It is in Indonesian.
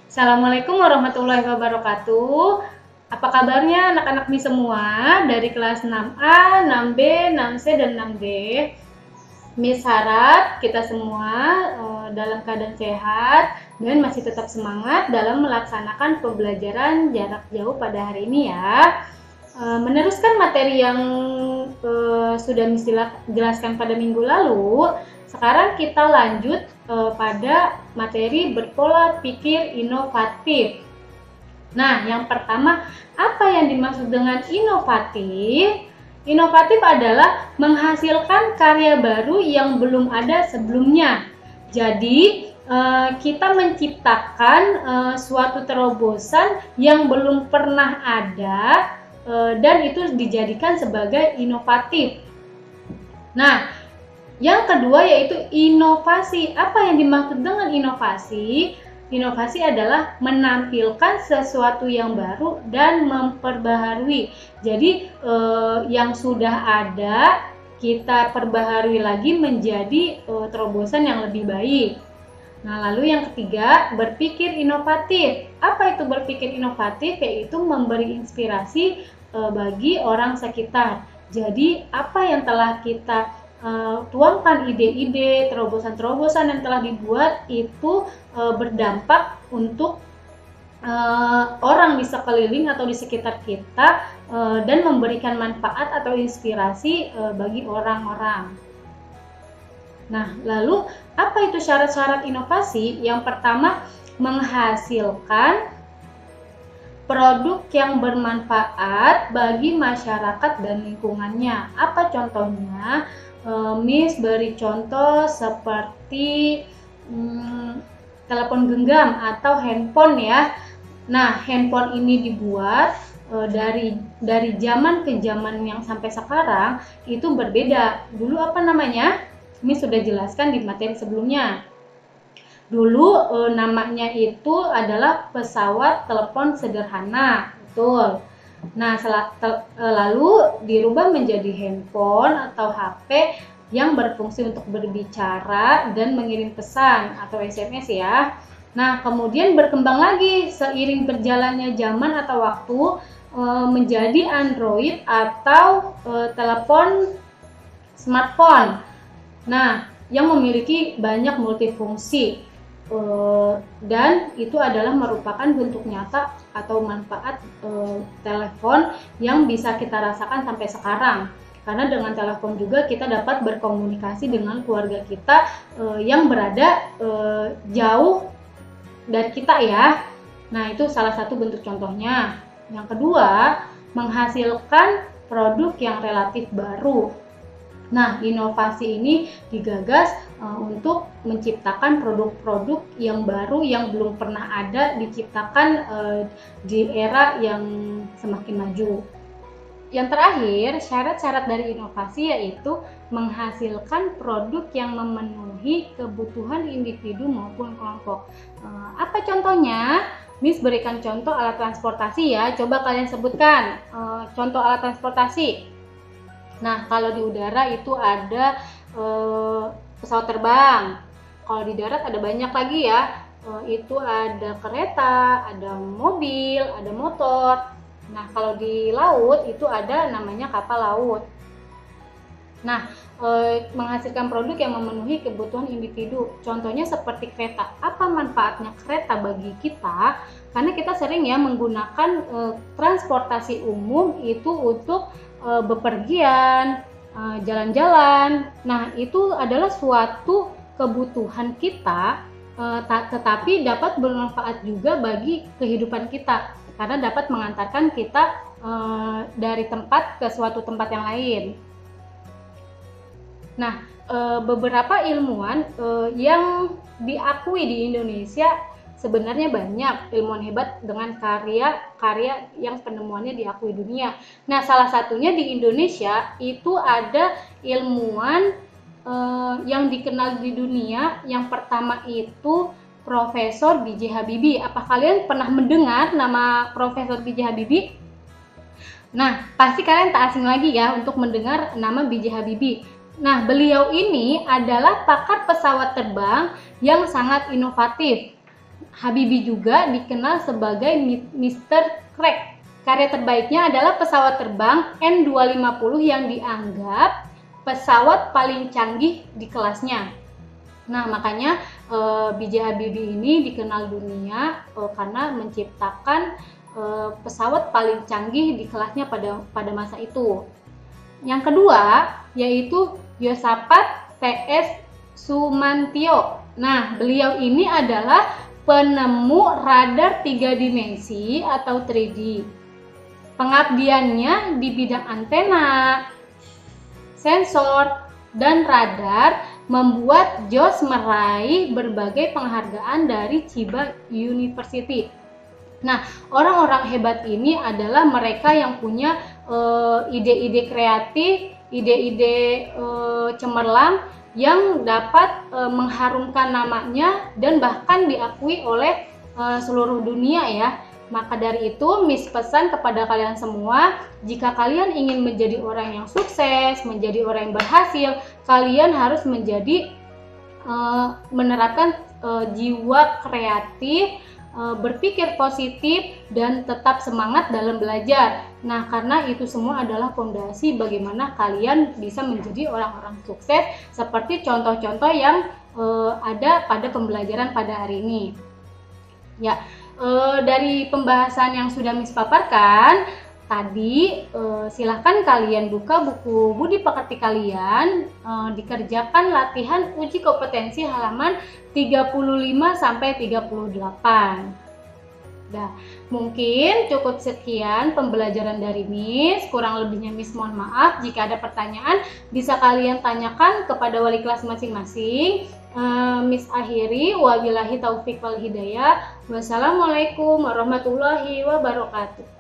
Assalamualaikum warahmatullahi wabarakatuh. Apa kabarnya anak-anak Mi semua dari kelas 6A, 6B, 6C, dan 6D? Miss harap kita semua dalam keadaan sehat dan masih tetap semangat dalam melaksanakan pembelajaran jarak jauh pada hari ini ya. Meneruskan materi yang sudah Miss jelaskan pada minggu lalu, sekarang kita lanjut pada materi berpola pikir inovatif. Nah, yang pertama, apa yang dimaksud dengan inovatif? Inovatif adalah menghasilkan karya baru yang belum ada sebelumnya. Jadi, kita menciptakan suatu terobosan yang belum pernah ada dan itu dijadikan sebagai inovatif. Nah, yang kedua yaitu inovasi. Apa yang dimaksud dengan inovasi? Inovasi adalah menampilkan sesuatu yang baru dan memperbaharui. Jadi yang sudah ada kita perbaharui lagi menjadi terobosan yang lebih baik. Nah, lalu yang ketiga, berpikir inovatif. Apa itu berpikir inovatif? Yaitu memberi inspirasi bagi orang sekitar. Jadi apa yang telah kita tuangkan, ide-ide, terobosan-terobosan yang telah dibuat itu berdampak untuk orang di sekeliling atau di sekitar kita dan memberikan manfaat atau inspirasi bagi orang-orang. Nah, lalu apa itu syarat-syarat inovasi? Yang pertama, menghasilkan produk yang bermanfaat bagi masyarakat dan lingkungannya. Apa contohnya? Miss beri contoh seperti telepon genggam atau handphone ya. Nah, handphone ini dibuat dari zaman ke zaman yang sampai sekarang itu berbeda. Dulu apa namanya? Miss sudah jelaskan di materi sebelumnya. Dulu namanya itu adalah pesawat telepon sederhana, betul. Nah, lalu dirubah menjadi handphone atau HP yang berfungsi untuk berbicara dan mengirim pesan atau SMS ya. Nah, kemudian berkembang lagi seiring berjalannya zaman atau waktu menjadi Android atau telepon smartphone. Nah, yang memiliki banyak multifungsi. Dan itu adalah merupakan bentuk nyata atau manfaat telepon yang bisa kita rasakan sampai sekarang, karena dengan telepon juga kita dapat berkomunikasi dengan keluarga kita yang berada jauh dari kita ya. Nah, itu salah satu bentuk contohnya. Yang kedua, menghasilkan produk yang relatif baru. Nah, inovasi ini digagas untuk menciptakan produk-produk yang baru yang belum pernah ada diciptakan di era yang semakin maju. Yang terakhir, syarat-syarat dari inovasi yaitu menghasilkan produk yang memenuhi kebutuhan individu maupun kelompok. Apa contohnya? Miss berikan contoh alat transportasi ya. Coba kalian sebutkan contoh alat transportasi. Nah, kalau di udara itu ada pesawat terbang. Kalau di darat ada banyak lagi ya. Itu ada kereta, ada mobil, ada motor. Nah, kalau di laut itu ada namanya kapal laut. Nah, menghasilkan produk yang memenuhi kebutuhan individu. Contohnya seperti kereta. Apa manfaatnya kereta bagi kita? Karena kita sering ya menggunakan transportasi umum itu untuk bepergian, jalan-jalan. Nah, itu adalah suatu kebutuhan kita, tetapi dapat bermanfaat juga bagi kehidupan kita karena dapat mengantarkan kita dari tempat ke suatu tempat yang lain. Nah, beberapa ilmuwan yang diakui di Indonesia sebenarnya banyak ilmuwan hebat dengan karya yang penemuannya diakui dunia. Nah, salah satunya di Indonesia itu ada ilmuwan yang dikenal di dunia. Yang pertama itu Profesor B.J. Habibie. Apa kalian pernah mendengar nama Profesor B.J. Habibie? Nah, pasti kalian tak asing lagi ya untuk mendengar nama B.J. Habibie. Nah, beliau ini adalah pakar pesawat terbang yang sangat inovatif. Habibie juga dikenal sebagai Mr. Crack. Karya terbaiknya adalah pesawat terbang N250 yang dianggap pesawat paling canggih di kelasnya. Nah, makanya B.J. Habibie ini dikenal dunia karena menciptakan pesawat paling canggih di kelasnya pada masa itu. Yang kedua yaitu Yosafat T.S. Sumantio. Nah, beliau ini adalah penemu radar 3 dimensi atau 3D. Pengabdiannya di bidang antena, sensor, dan radar membuat Jos meraih berbagai penghargaan dari Chiba University. Nah, orang-orang hebat ini adalah mereka yang punya ide-ide kreatif, ide-ide cemerlang yang dapat mengharumkan namanya dan bahkan diakui oleh seluruh dunia ya. Maka dari itu, Miss pesan kepada kalian semua, jika kalian ingin menjadi orang yang sukses, menjadi orang yang berhasil, kalian harus menerapkan jiwa kreatif, berpikir positif, dan tetap semangat dalam belajar. Nah, karena itu semua adalah fondasi bagaimana kalian bisa menjadi orang-orang sukses, seperti contoh-contoh yang ada pada pembelajaran pada hari ini. Ya. Dari pembahasan yang sudah Miss paparkan tadi, silahkan kalian buka buku budi pekerti kalian, dikerjakan latihan uji kompetensi halaman 35 sampai 38. Nah, mungkin cukup sekian pembelajaran dari Miss. Kurang lebihnya Miss mohon maaf. Jika ada pertanyaan bisa kalian tanyakan kepada wali kelas masing-masing. Miss akhiri, wabillahi taufik wal hidayah. Wassalamualaikum warahmatullahi wabarakatuh.